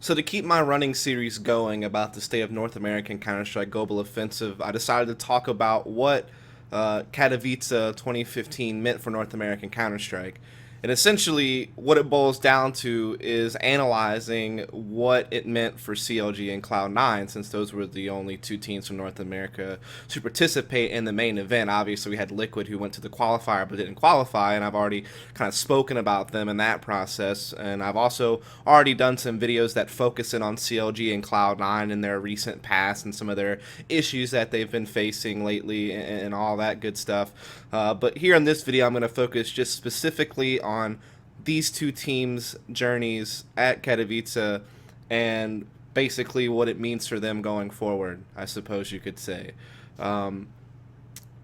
So to keep my running series going about the state of North American Counter-Strike Global Offensive, I decided to talk about what Katowice 2015 meant for North American Counter-Strike. And essentially, what it boils down to is analyzing what it meant for CLG and Cloud9, since those were the only two teams from North America to participate in the main event. Obviously, we had Liquid, who went to the qualifier but didn't qualify, and I've already kind of spoken about them in that process. And I've also already done some videos that focus in on CLG and Cloud9 in their recent past and some of their issues that they've been facing lately and all that good stuff. But here in this video, I'm going to focus just specifically on these two teams' journeys at Katowice and basically what it means for them going forward, I suppose you could say. Now,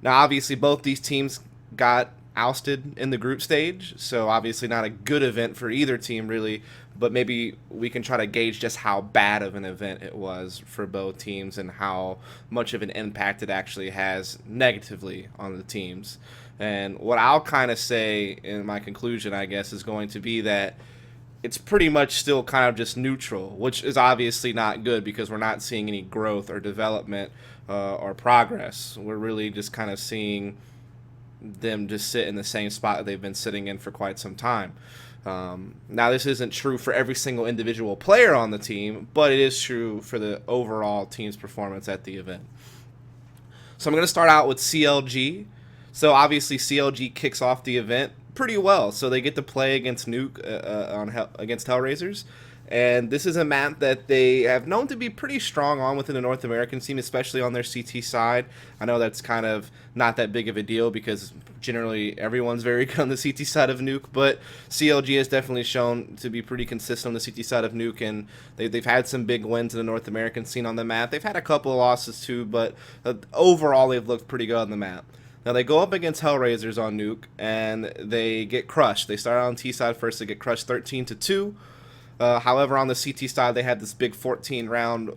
obviously, both these teams got ousted in the group stage, so obviously not a good event for either team, really, but maybe we can try to gauge just how bad of an event it was for both teams and how much of an impact it actually has negatively on the teams. And what I'll kind of say in my conclusion, I guess, is going to be that it's pretty much still kind of just neutral, which is obviously not good because we're not seeing any growth or development or progress. We're really just kind of seeing them just sit in the same spot that they've been sitting in for quite some time. Now, this isn't true for every single individual player on the team, but it is true for the overall team's performance at the event. So I'm going to start out with CLG. So obviously CLG kicks off the event pretty well. So they get to play against Nuke against Hellraisers. And this is a map that they have known to be pretty strong on within the North American scene, especially on their CT side. I know that's kind of not that big of a deal because generally everyone's very good on the CT side of Nuke, but CLG has definitely shown to be pretty consistent on the CT side of Nuke, and they've had some big wins in the North American scene on the map. They've had a couple of losses too, but overall they've looked pretty good on the map. Now they go up against Hellraisers on Nuke, and they get crushed. They start on T side first, they get crushed 13-2. However, on the CT side, they had this big 14-round,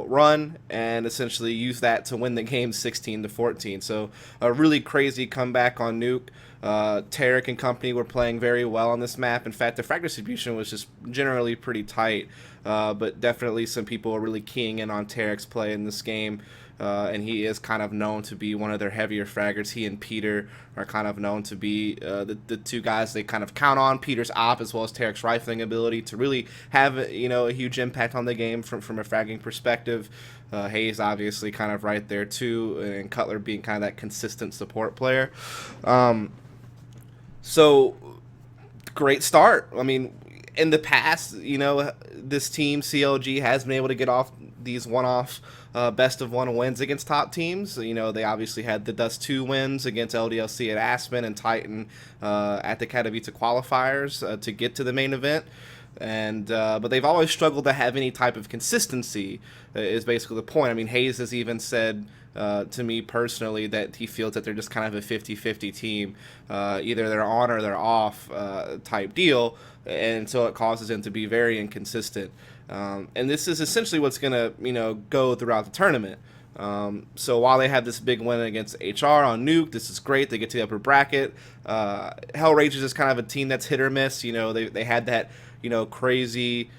run, and essentially used that to win the game 16-14. So a really crazy comeback on Nuke. Tarek and company were playing very well on this map. In fact, the frag distribution was just generally pretty tight, but definitely some people are really keying in on Tarek's play in this game. And he is kind of known to be one of their heavier fraggers. He and Peter are kind of known to be the two guys they kind of count on. Peter's op as well as Tarek's rifling ability to really have a huge impact on the game from a fragging perspective. Hayes obviously kind of right there too, and Cutler being kind of that consistent support player. So great start. I mean, in the past, this team CLG has been able to get off these one-off best of one wins against top teams. They obviously had the Dust 2 wins against LDLC at Aspen and Titan at the Katowice qualifiers to get to the main event. And but they've always struggled to have any type of consistency, is basically the point. I mean, Hayes has even said to me personally that he feels that they're just kind of a 50-50 team. Either they're on or they're off type deal, and so it causes them to be very inconsistent. And this is essentially what's going to, go throughout the tournament. So while they have this big win against HR on Nuke, this is great. They get to the upper bracket. Hellraisers is kind of a team that's hit or miss. They had that, crazy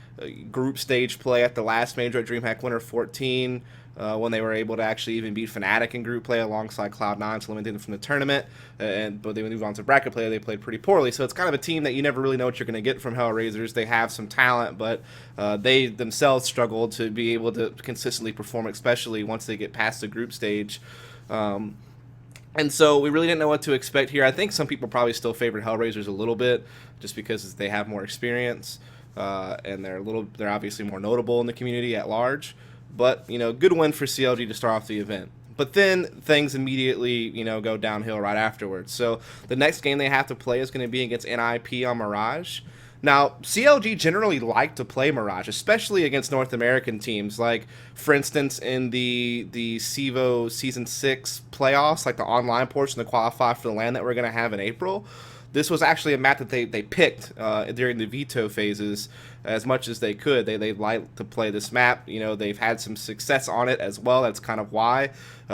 group stage play at the last major at DreamHack Winter 14 when they were able to actually even beat Fnatic in group play alongside Cloud9 to eliminate them from the tournament. But they moved on to bracket play. They played pretty poorly. So it's kind of a team that you never really know what you're going to get from Hellraisers. They have some talent, but they themselves struggle to be able to consistently perform, especially once they get past the group stage. And so we really didn't know what to expect here. I think some people probably still favored Hellraisers a little bit just because they have more experience and they're obviously more notable in the community at large. But, good win for CLG to start off the event. But then things immediately, go downhill right afterwards. So the next game they have to play is going to be against NIP on Mirage. Now, CLG generally like to play Mirage, especially against North American teams. Like, for instance, in the CEVO Season 6 playoffs, like the online portion to qualify for the LAN that we're going to have in April, this was actually a map that they picked during the veto phases as much as they could. They like to play this map. You know, they've had some success on it as well. That's kind of why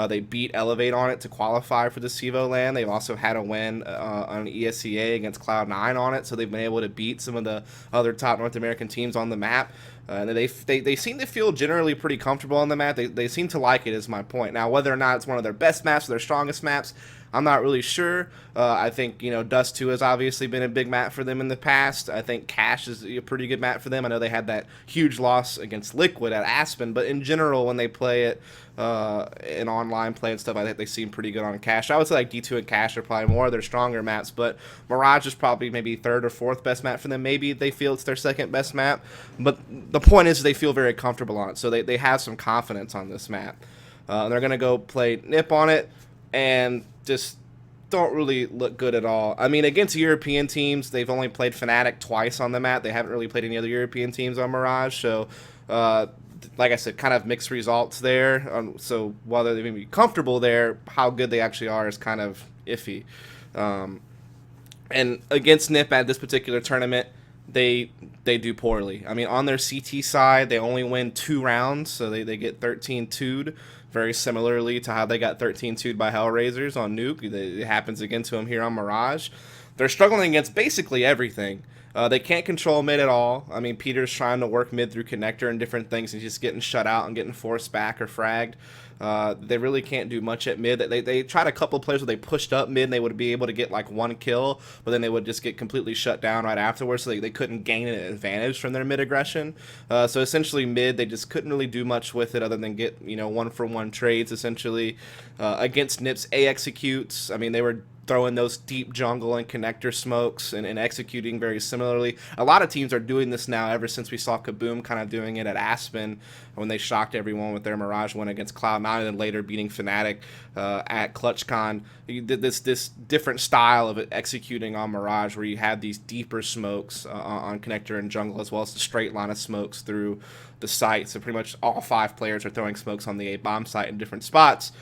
they beat Elevate on it to qualify for the CEVO LAN. They've also had a win on ESEA against Cloud9 on it, so they've been able to beat some of the other top North American teams on the map. And they seem to feel generally pretty comfortable on the map. They seem to like it, is my point. Now, whether or not it's one of their best maps or their strongest maps, I'm not really sure. I think, you know, Dust 2 has obviously been a big map for them in the past. I think Cache is a pretty good map for them. I know they had that huge loss against Liquid at Aspen, but in general, when they play it in online play and stuff, I think they seem pretty good on Cache. I would say like D2 and Cache are probably more of their stronger maps, but Mirage is probably maybe third or fourth best map for them. Maybe they feel it's their second best map, but the point is they feel very comfortable on it, so they have some confidence on this map. They're going to go play NIP on it, and just don't really look good at all. I mean, against European teams, they've only played Fnatic twice on the map. They haven't really played any other European teams on Mirage, so like I said, kind of mixed results there. So whether they may be comfortable there, how good they actually are is kind of iffy. And against NIP at this particular tournament, they do poorly. I mean, on their CT side, they only win 2 rounds, so they get 13-2'd, very similarly to how they got 13-2'd by Hellraisers on Nuke. It happens again to them here on Mirage. They're struggling against basically everything. They can't control mid at all. I mean, Peter's trying to work mid through connector and different things, and he's just getting shut out and getting forced back or fragged. They really can't do much at mid. They tried a couple plays where they pushed up mid and they would be able to get like 1 kill, but then they would just get completely shut down right afterwards, so they couldn't gain an advantage from their mid aggression. So essentially mid, they just couldn't really do much with it other than get, you know, 1-for-1 trades essentially. Against NIP's A executes, I mean, they were throwing those deep jungle and connector smokes and executing very similarly. A lot of teams are doing this now ever since we saw Kaboom kind of doing it at Aspen when they shocked everyone with their Mirage win against Cloud9 and then later beating Fnatic at ClutchCon. You did this different style of it executing on Mirage where you had these deeper smokes on connector and jungle, as well as the straight line of smokes through the site. So pretty much all 5 players are throwing smokes on the A bomb site in different spots,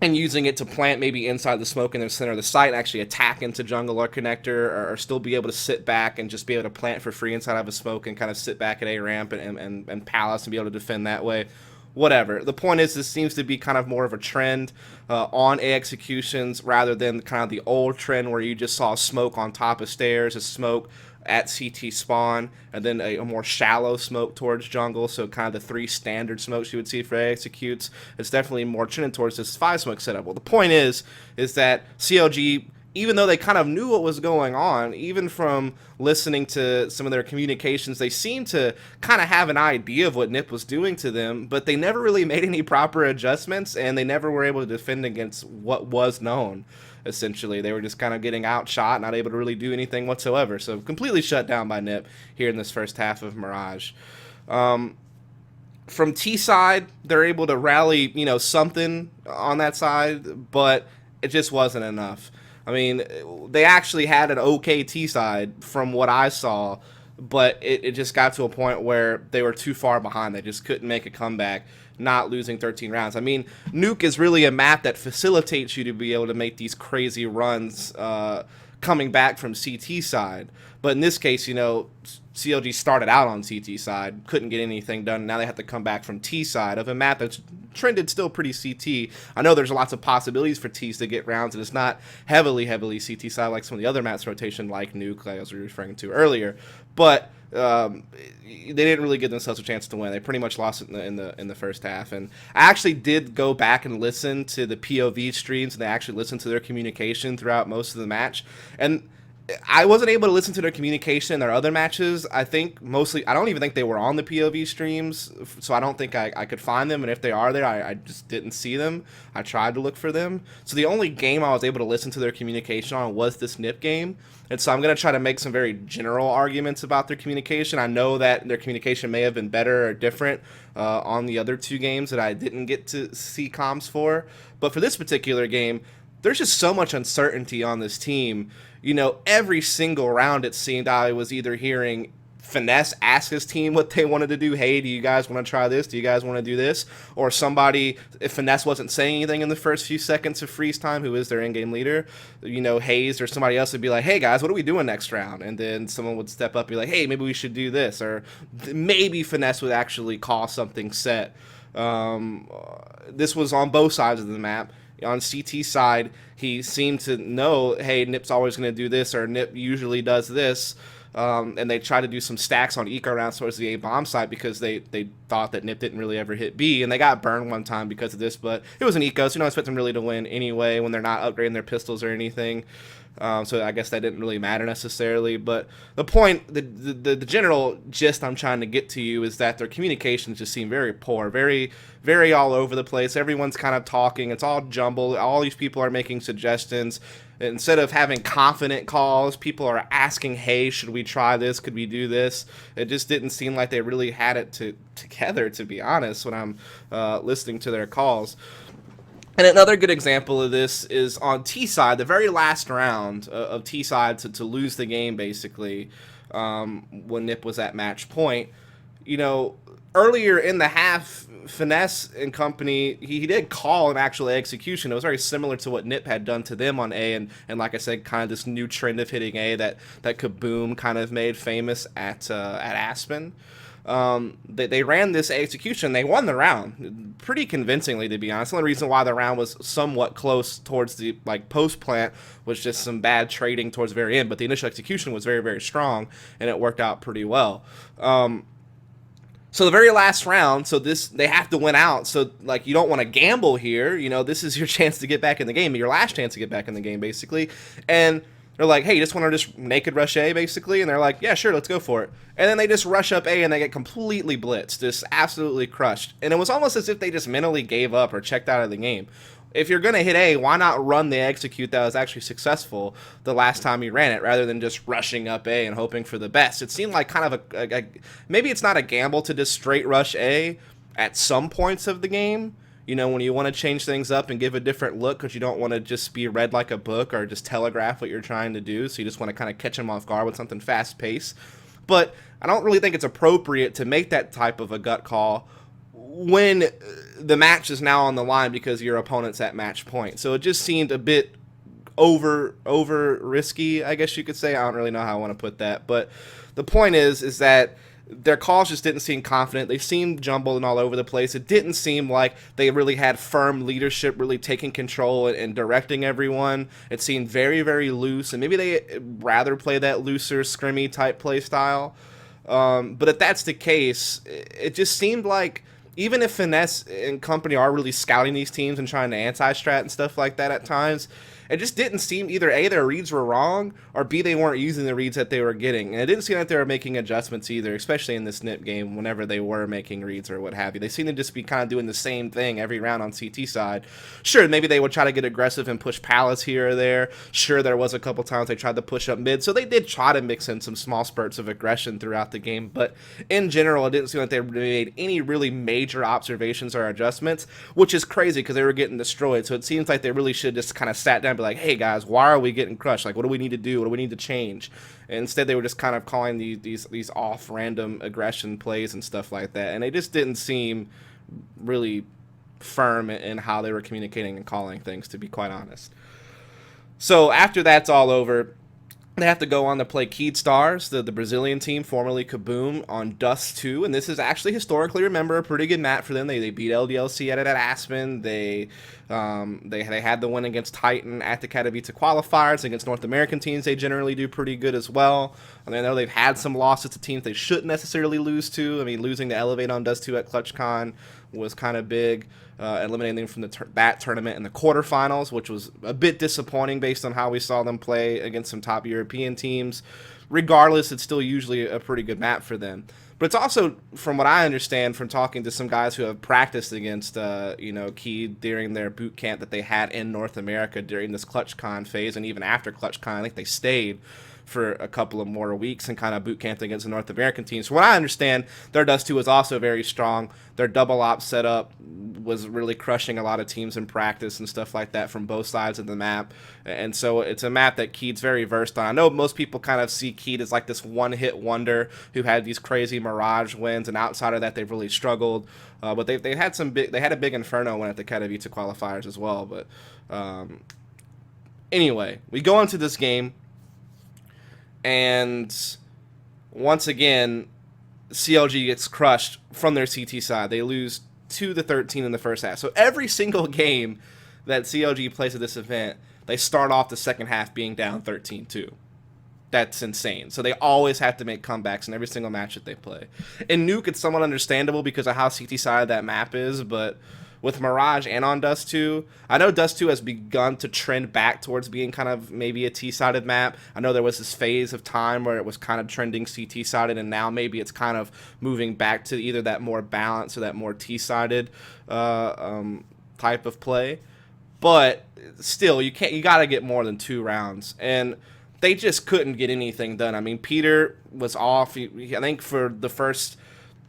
and using it to plant maybe inside the smoke in the center of the site and actually attack into jungle or connector, or still be able to sit back and just be able to plant for free inside of a smoke and kind of sit back at A ramp and palace and be able to defend that way. Whatever. The point is, this seems to be kind of more of a trend on A executions rather than kind of the old trend where you just saw smoke on top of stairs, a smoke at CT spawn, and then a more shallow smoke towards jungle, so kind of the 3 standard smokes you would see for A executes. It's definitely more trending towards this 5 smoke setup. Well, the point is that CLG, even though they kind of knew what was going on, even from listening to some of their communications, they seemed to kind of have an idea of what NIP was doing to them, but they never really made any proper adjustments, and they never were able to defend against what was known. Essentially, they were just kind of getting outshot, not able to really do anything whatsoever. So completely shut down by NIP here in this first half of Mirage. From T side, they're able to rally, you know, something on that side, but it just wasn't enough. I mean, they actually had an okay T side from what I saw, but it just got to a point where they were too far behind. They just couldn't make a comeback, not losing 13 rounds. I mean, Nuke is really a map that facilitates you to be able to make these crazy runs coming back from CT side. But in this case, you know, CLG started out on CT side, couldn't get anything done. Now they have to come back from T side of a map that's trended still pretty CT. I know there's lots of possibilities for Ts to get rounds, and it's not heavily CT side like some of the other maps rotation, like Nuke, like I was referring to earlier. But they didn't really give themselves a chance to win. They pretty much lost it in the first half. And I actually did go back and listen to the POV streams, and they actually listened to their communication throughout most of the match. And I wasn't able to listen to their communication in their other matches. I think mostly, I don't even think they were on the POV streams, so I don't think I could find them. And if they are there, I just didn't see them. I tried to look for them. So the only game I was able to listen to their communication on was this NIP game. And so I'm going to try to make some very general arguments about their communication. I know that their communication may have been better or different on the other 2 games that I didn't get to see comms for. But for this particular game, there's just so much uncertainty on this team. You know, every single round it seemed I was either hearing Finesse ask his team what they wanted to do. Hey, do you guys want to try this? Do you guys want to do this? Or somebody, if Finesse wasn't saying anything in the first few seconds of freeze time, who is their in-game leader, Hayes or somebody else would be like, hey guys, what are we doing next round? And then someone would step up and be like, hey, maybe we should do this. Or maybe Finesse would actually call something set. This was on both sides of the map. On CT side, he seemed to know, hey, Nip's always going to do this, or Nip usually does this. And they tried to do some stacks on eco rounds towards the A bomb side because they thought that Nip didn't really ever hit B, and they got burned one time because of this, but it was an eco, so you don't expect them really to win anyway when they're not upgrading their pistols or anything. So I guess that didn't really matter necessarily. But the point, the general gist I'm trying to get to you is that their communications just seem very poor, very, very all over the place. Everyone's kind of talking. It's all jumbled. All these people are making suggestions. Instead of having confident calls, people are asking, hey, should we try this? Could we do this? It just didn't seem like they really had it together, to be honest, when I'm listening to their calls. And another good example of this is on T side, the very last round of T side to lose the game, basically, when Nip was at match point. Earlier in the half, Finesse and company, he did call an actual execution. It was very similar to what Nip had done to them on A, and like I said, kind of this new trend of hitting A that Kaboom kind of made famous at Aspen. They ran this execution. They won the round pretty convincingly, to be honest. The only reason why the round was somewhat close towards the post plant was just some bad trading towards the very end, but the initial execution was very, very strong, and it worked out pretty well. So the very last round, so they have to win out. So you don't want to gamble here. This is your chance to get back in the game, your last chance to get back in the game, basically. And they're like, hey, you just want to just naked rush A, basically? And they're like, yeah, sure, let's go for it. And then they just rush up A and they get completely blitzed, just absolutely crushed. And it was almost as if they just mentally gave up or checked out of the game. If you're going to hit A, why not run the execute that was actually successful the last time you ran it, rather than just rushing up A and hoping for the best? It seemed like kind of maybe it's not a gamble to just straight rush A at some points of the game, when you want to change things up and give a different look because you don't want to just be read like a book or just telegraph what you're trying to do, so you just want to kind of catch them off guard with something fast-paced. But I don't really think it's appropriate to make that type of a gut call when the match is now on the line because your opponent's at match point. So it just seemed a bit over risky, I guess you could say. I don't really know how I want to put that. But the point is that their calls just didn't seem confident. They seemed jumbled and all over the place. It didn't seem like they really had firm leadership, really taking control and directing everyone. It seemed very, very loose, and maybe they rather play that looser, scrimmy type play style. But if that's the case, it just seemed like even if Finesse and company are really scouting these teams and trying to anti-strat and stuff like that at times, it just didn't seem either A, their reads were wrong, or B, they weren't using the reads that they were getting. And it didn't seem like they were making adjustments either, especially in this Nip game whenever they were making reads or what have you. They seemed to just be kind of doing the same thing every round on CT side. Sure, maybe they would try to get aggressive and push pallets here or there. Sure, there was a couple times they tried to push up mid, so they did try to mix in some small spurts of aggression throughout the game. But in general, it didn't seem like they made any really major observations or adjustments, which is crazy because they were getting destroyed. So it seems like they really should just kind of sat down and be like, hey guys, why are we getting crushed? What do we need to do? What do we need to change? And instead, they were just kind of calling these off random aggression plays and stuff like that. And they just didn't seem really firm in how they were communicating and calling things, to be quite honest. So after that's all over, they have to go on to play Keyed Stars, the Brazilian team, formerly Kaboom, on Dust 2. And this is actually, historically, remember, a pretty good map for them. They beat LDLC at Aspen. They had the win against Titan at the Katowice qualifiers. Against North American teams, they generally do pretty good as well. I know they've had some losses to teams they shouldn't necessarily lose to. I mean, losing to Elevate on Dust 2 at ClutchCon was kind of big. Eliminating them from that tournament in the quarterfinals, which was a bit disappointing based on how we saw them play against some top European teams. Regardless, it's still usually a pretty good map for them. But it's also, from what I understand from talking to some guys who have practiced against Key during their boot camp that they had in North America during this ClutchCon phase, and even after ClutchCon, I think they stayed for a couple of more weeks and kind of boot camped against the North American teams. From what I understand, their Dust 2 is also very strong. Their double op setup was really crushing a lot of teams in practice and stuff like that from both sides of the map. And so it's a map that Keed's very versed on. I know most people kind of see Keed as like this one-hit wonder who had these crazy Mirage wins, and outside of that, they've really struggled. But they had they had a big Inferno win at the Katowice qualifiers as well. But anyway, we go into this game, and once again, CLG gets crushed from their CT side. They lose 2-13 in the first half. So every single game that CLG plays at this event, they start off the second half being down 13-2. That's insane. So they always have to make comebacks in every single match that they play. In Nuke, it's somewhat understandable because of how CT side that map is, but with Mirage and on Dust 2, I know Dust 2 has begun to trend back towards being kind of maybe a T-sided map. I know there was this phase of time where it was kind of trending CT-sided, and now maybe it's kind of moving back to either that more balanced or that more T-sided type of play. But still, you got to get more than 2 rounds, and they just couldn't get anything done. I mean, Peter was off. I think for the first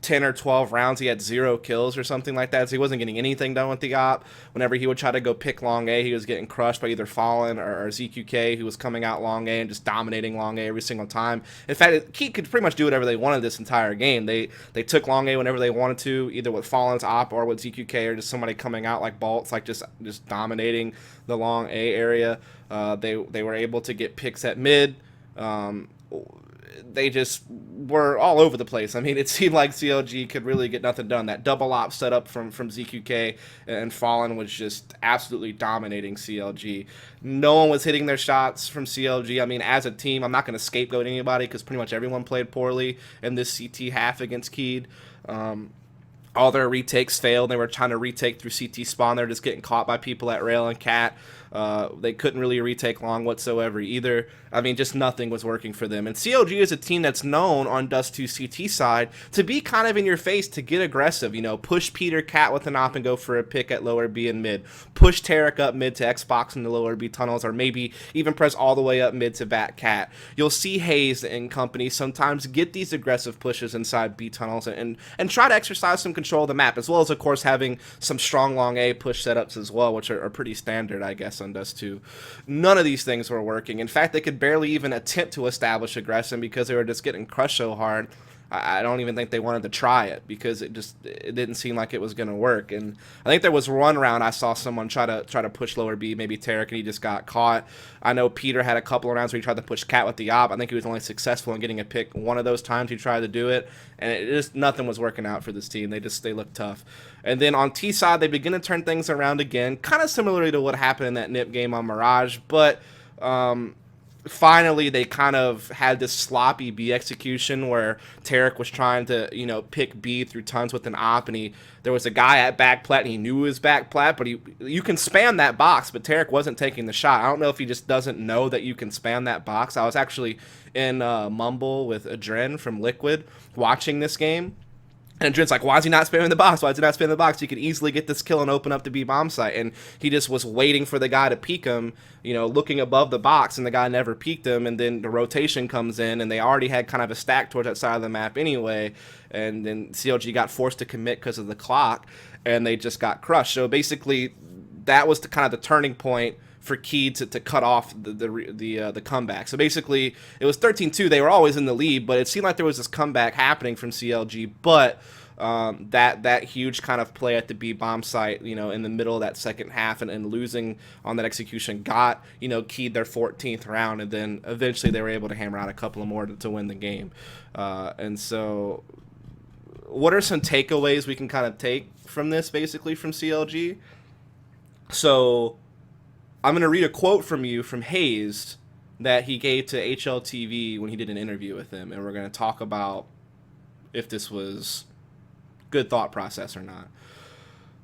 10 or 12 rounds, he had 0 kills or something like that, so he wasn't getting anything done with the op. Whenever he would try to go pick long A, he was getting crushed by either Fallen or ZQK, who was coming out long A and just dominating long A every single time. In fact, Keat could pretty much do whatever they wanted this entire game. They took long A whenever they wanted to, either with Fallen's op or with ZQK, or just somebody coming out like bolts, like just dominating the long A area. They were able to get picks at mid. They just were all over the place. I mean, it seemed like CLG could really get nothing done. That double op setup from ZQK and Fallen was just absolutely dominating CLG. No one was hitting their shots from CLG. I mean, as a team, I'm not going to scapegoat anybody because pretty much everyone played poorly in this CT half against Keed. All their retakes failed. They were trying to retake through CT spawn. They were just getting caught by people at Rail and Cat. They couldn't really retake long whatsoever either. I mean, just nothing was working for them. And CLG is a team that's known on Dust 2 CT side to be kind of in your face, to get aggressive. You know, push Peter Cat with an op and go for a pick at lower B and mid. Push Tarek up mid to Xbox in the lower B tunnels, or maybe even press all the way up mid to Bat Cat. You'll see Hayes and company sometimes get these aggressive pushes inside B tunnels and try to exercise some control of the map, as well as, of course, having some strong long A push setups as well, which are pretty standard, I guess, on Dust 2. None of these things were working. In fact, they could barely even attempt to establish aggression because they were just getting crushed so hard. I don't even think they wanted to try it because it didn't seem like it was going to work. And I think there was one round I saw someone try to push lower B, maybe Tarek, and he just got caught. I know Peter had a couple of rounds where he tried to push Cat with the op. I think he was only successful in getting a pick one of those times he tried to do it, and it just nothing was working out for this team. They looked tough. And then on T side, they begin to turn things around again, kind of similarly to what happened in that NIP game on Mirage, but finally they kind of had this sloppy B execution where Tarek was trying to, pick B through tons with an op, and there was a guy at back plat and he knew it was back plat, but you can spam that box, but Tarek wasn't taking the shot. I don't know if he just doesn't know that you can spam that box. I was actually in Mumble with Adren from Liquid watching this game. And Adren's like, why is he not spamming the box? Why is he not spamming the box? You could easily get this kill and open up the B bomb site. And he just was waiting for the guy to peek him, looking above the box, and the guy never peeked him. And then the rotation comes in, and they already had kind of a stack towards that side of the map anyway. And then CLG got forced to commit because of the clock, and they just got crushed. So basically, that was kind of the turning point for Keed to cut off the comeback. So basically, it was 13-2. They were always in the lead, but it seemed like there was this comeback happening from CLG. But that huge kind of play at the B bomb site, in the middle of that second half and losing on that execution got, Keed their 14th round, and then eventually they were able to hammer out a couple of more to win the game. And so what are some takeaways we can kind of take from this, basically, from CLG? So I'm going to read a quote from Hayes that he gave to HLTV when he did an interview with him, and we're going to talk about if this was good thought process or not.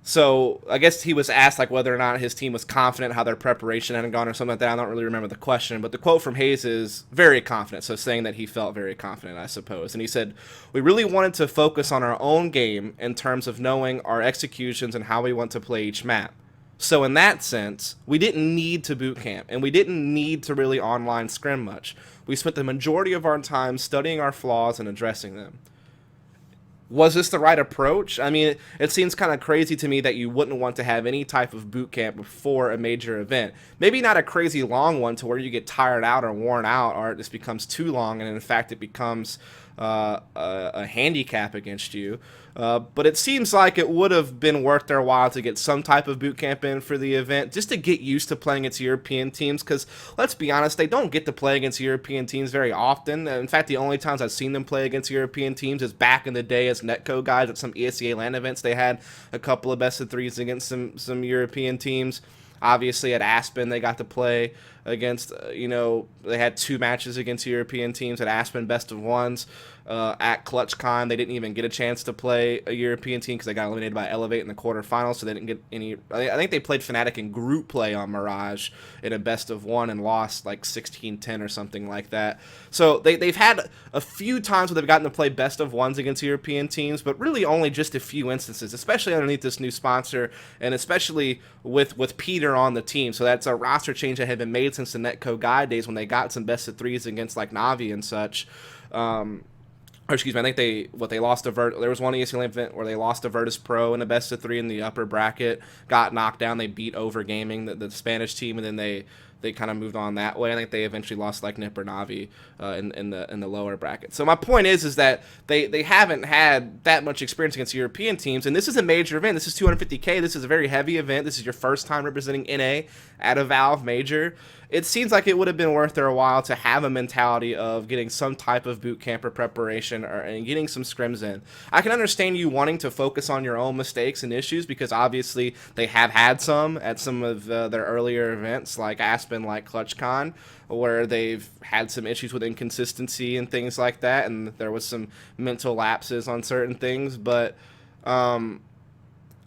So I guess he was asked whether or not his team was confident how their preparation had gone or something like that. I don't really remember the question, but the quote from Hayes is very confident, so saying that he felt very confident, I suppose. And he said, "We really wanted to focus on our own game in terms of knowing our executions and how we want to play each map. So in that sense, we didn't need to boot camp, and we didn't need to really online scrim much. We spent the majority of our time studying our flaws and addressing them." Was this the right approach? I mean, it seems kind of crazy to me that you wouldn't want to have any type of boot camp before a major event. Maybe not a crazy long one to where you get tired out or worn out, or it just becomes too long, and in fact it becomes a handicap against you. But it seems like it would have been worth their while to get some type of boot camp in for the event, just to get used to playing against European teams, because let's be honest, they don't get to play against European teams very often. In fact, the only times I've seen them play against European teams is back in the day as netco guys at some ESEA LAN events. They had a couple of best of threes against some European teams. Obviously, at Aspen, they got to play against, they had 2 matches against European teams at Aspen, best of ones. At ClutchCon, they didn't even get a chance to play a European team because they got eliminated by Elevate in the quarterfinals, so they didn't get any. I think they played Fnatic in group play on Mirage in a best of one and lost like 16-10 or something like that. So they've had a few times where they've gotten to play best of ones against European teams, but really only just a few instances, especially underneath this new sponsor and especially with Peter on the team. So that's a roster change that had been made since the Netco Guide days when they got some best of threes against like Navi and such. Or excuse me, I think they lost to there was one ESL event where they lost to Virtus Pro in a best of 3 in the upper bracket, got knocked down. They beat Overgaming, the Spanish team, and then they kind of moved on that way. I think they eventually lost like Nip or Navi in the lower bracket. So my point is that they haven't had that much experience against European teams, and this is a major event. This is 250K. This is a very heavy event. This is your first time representing NA at a Valve major. It seems like it would have been worth their while to have a mentality of getting some type of boot camp or preparation and getting some scrims in. I can understand you wanting to focus on your own mistakes and issues because obviously they have had some at some of their earlier events like Aspen, like ClutchCon, where they've had some issues with inconsistency and things like that, and there was some mental lapses on certain things. But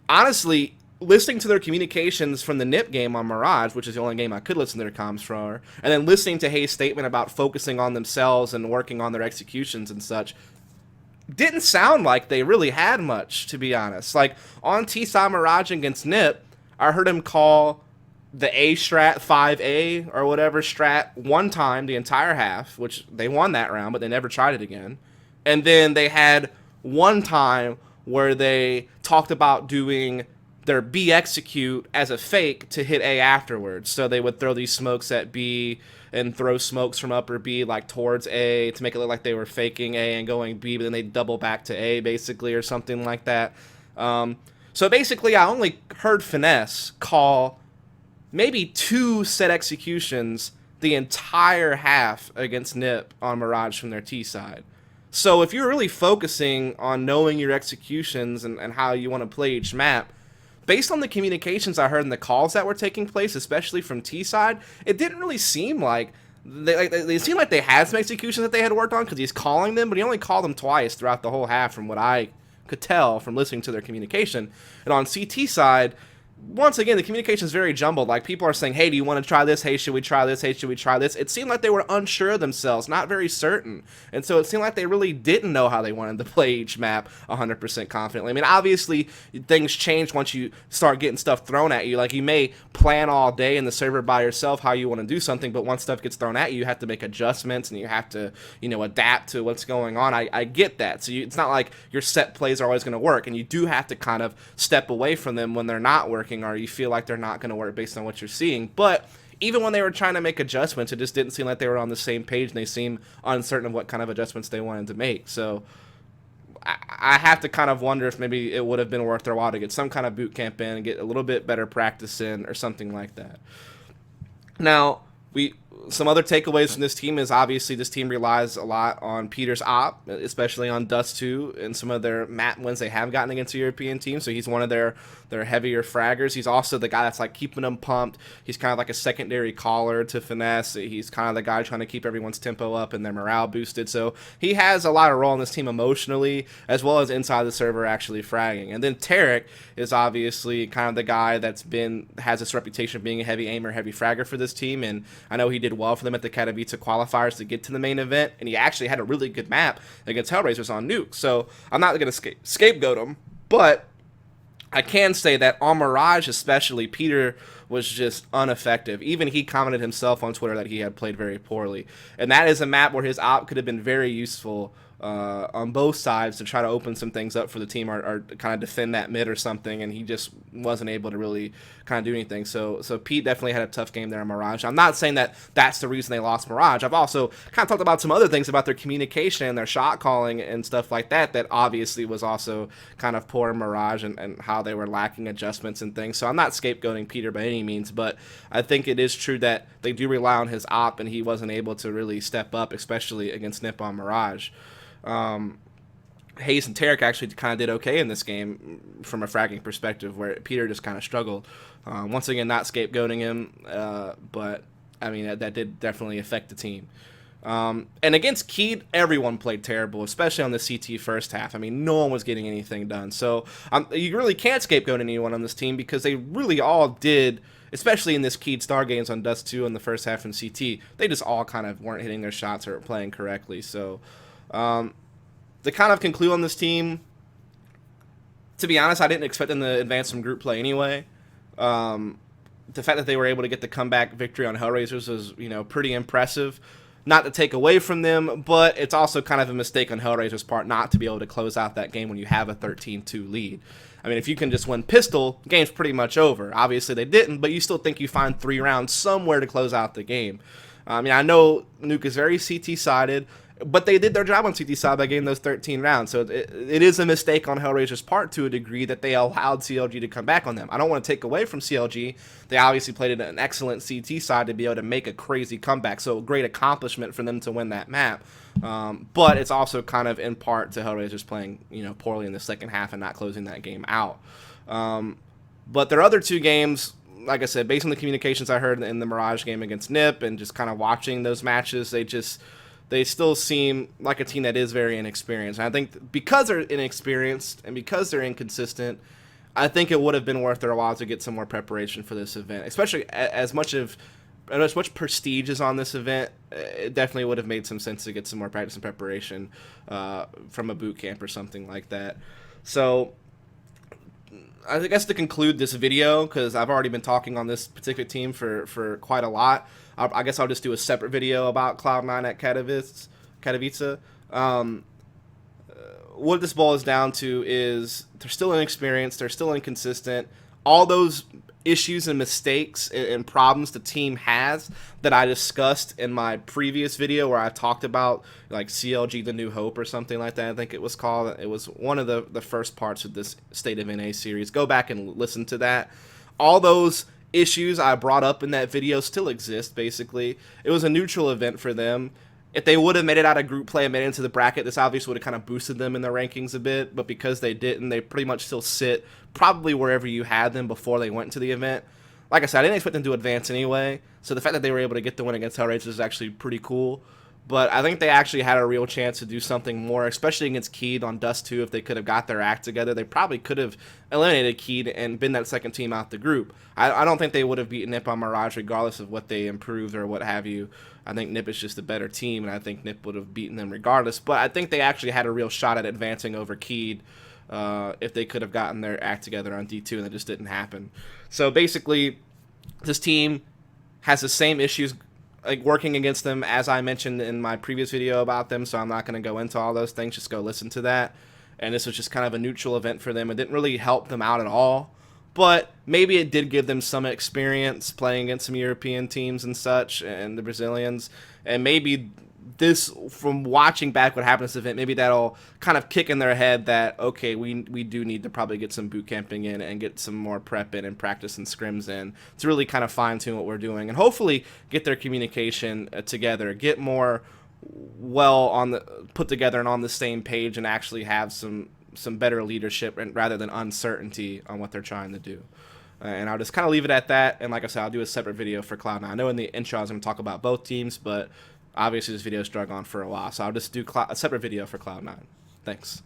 honestly, listening to their communications from the NIP game on Mirage, which is the only game I could listen to their comms for, and then listening to Hayes' statement about focusing on themselves and working on their executions and such, didn't sound like they really had much, to be honest. Like, on T-Side Mirage against NIP, I heard him call the A strat 5A or whatever strat one time the entire half, which they won that round, but they never tried it again. And then they had one time where they talked about doing their B execute as a fake to hit A afterwards. So they would throw these smokes at B and throw smokes from upper B like towards A to make it look like they were faking A and going B, but then they double back to A basically or something like that. So basically I only heard Finesse call maybe 2 set executions the entire half against NIP on Mirage from their T side. So if you're really focusing on knowing your executions and how you want to play each map, based on the communications I heard and the calls that were taking place, especially from T side, it didn't really seem like they seemed like they had some executions that they had worked on because he's calling them, but he only called them twice throughout the whole half from what I could tell from listening to their communication. And on CT side, once again, the communication is very jumbled. Like, people are saying, hey, do you want to try this? Hey, should we try this? Hey, should we try this? It seemed like they were unsure of themselves, not very certain. And so it seemed like they really didn't know how they wanted to play each map 100% confidently. I mean, obviously, things change once you start getting stuff thrown at you. Like, you may plan all day in the server by yourself how you want to do something, but once stuff gets thrown at you, you have to make adjustments and you have to, adapt to what's going on. I get that. So it's not like your set plays are always going to work, and you do have to kind of step away from them when they're not working, or you feel like they're not going to work based on what you're seeing. But even when they were trying to make adjustments, it just didn't seem like they were on the same page, and they seemed uncertain of what kind of adjustments they wanted to make. So I have to kind of wonder if maybe it would have been worth their while to get some kind of boot camp in and get a little bit better practice in or something like that. Now, some other takeaways from this team is obviously this team relies a lot on Peter's op, especially on Dust 2 and some of their map wins they have gotten against the European teams. So he's one of their heavier fraggers. He's also the guy that's like keeping them pumped. He's kind of like a secondary caller to Finesse. He's kind of the guy trying to keep everyone's tempo up and their morale boosted. So he has a lot of role in this team emotionally as well as inside the server actually fragging. And then Tarek is obviously kind of the guy has this reputation of being a heavy aimer, heavy fragger for this team. And I know he did well for them at the Katowice qualifiers to get to the main event, and he actually had a really good map against Hellraisers on Nuke. So I'm not going to scapegoat him, but I can say that on Mirage especially, Peter was just ineffective. Even he commented himself on Twitter that he had played very poorly, and that is a map where his op could have been very useful on both sides to try to open some things up for the team or kind of defend that mid or something, and he just wasn't able to really kind of do anything. So Pete definitely had a tough game there on Mirage. I'm not saying that that's the reason they lost Mirage. I've also kind of talked about some other things about their communication and their shot calling and stuff like that obviously was also kind of poor in Mirage, and how they were lacking adjustments and things. So I'm not scapegoating Peter by any means, but I think it is true that they do rely on his op, and he wasn't able to really step up, especially against Nip on Mirage. Hayes and Tarek actually kind of did okay in this game from a fragging perspective, where Peter just kind of struggled. Once again, not scapegoating him, but I mean that did definitely affect the team. And against Keed, everyone played terrible, especially on the CT first half. I mean, no one was getting anything done. So you really can't scapegoat anyone on this team, because they really all did, especially in this Keed Star games on Dust 2 in the first half and CT. They just all kind of weren't hitting their shots or playing correctly. So to kind of conclude on this team, to be honest, I didn't expect them to advance from group play anyway. The fact that they were able to get the comeback victory on Hellraisers was, pretty impressive. Not to take away from them, but it's also kind of a mistake on Hellraiser's part not to be able to close out that game when you have a 13-2 lead. I mean, if you can just win pistol, the game's pretty much over. Obviously, they didn't, but you still think you find 3 rounds somewhere to close out the game. I mean, I know Nuke is very CT-sided, but they did their job on CT side by getting those 13 rounds. So it is a mistake on Hellraiser's part to a degree that they allowed CLG to come back on them. I don't want to take away from CLG. They obviously played an excellent CT side to be able to make a crazy comeback. So a great accomplishment for them to win that map. But it's also kind of in part to Hellraisers playing, poorly in the second half and not closing that game out. But their other 2 games, like I said, based on the communications I heard in the Mirage game against Nip and just kind of watching those matches, they still seem like a team that is very inexperienced. And I think because they're inexperienced and because they're inconsistent, I think it would have been worth their while to get some more preparation for this event. Especially as much prestige is on this event, it definitely would have made some sense to get some more practice and preparation from a boot camp or something like that. So I guess to conclude this video, because I've already been talking on this particular team for quite a lot, I guess I'll just do a separate video about Cloud9 at Katowice. What this boils down to is they're still inexperienced, they're still inconsistent. All those issues and mistakes and problems the team has that I discussed in my previous video where I talked about like CLG the New Hope or something like that, I think it was called. It was one of the first parts of this State of NA series. Go back and listen to that. All those issues I brought up in that video still exist, basically. It was a neutral event for them. If they would have made it out of group play and made it into the bracket, this obviously would have kind of boosted them in the rankings a bit, but because they didn't, they pretty much still sit probably wherever you had them before they went to the event. Like I said, I didn't expect them to advance anyway, so the fact that they were able to get the win against Hellraisers is actually pretty cool. But I think they actually had a real chance to do something more, especially against Keed on Dust 2. If they could have got their act together, they probably could have eliminated Keed and been that second team out the group. I don't think they would have beaten Nip on Mirage regardless of what they improved or what have you. I think Nip is just a better team, and I think Nip would have beaten them regardless. But I think they actually had a real shot at advancing over Keed if they could have gotten their act together on D2, and it just didn't happen. So basically, this team has the same issues like working against them as I mentioned in my previous video about them, so I'm not going to go into all those things. Just go listen to that. And this was just kind of a neutral event for them. It didn't really help them out at all, but maybe it did give them some experience playing against some European teams and such, and the Brazilians. And maybe this, from watching back what happened at this event, maybe that'll kind of kick in their head that, okay, we do need to probably get some boot camping in and get some more prep in and practice and scrims in to really kind of fine-tune what we're doing, and hopefully get their communication together, get more put together and on the same page, and actually have some better leadership rather than uncertainty on what they're trying to do. And I'll just kind of leave it at that. And like I said, I'll do a separate video for Cloud9. I know in the intro I was going to talk about both teams, but obviously this video's drug on for a while, so I'll just do a separate video for Cloud9. Thanks.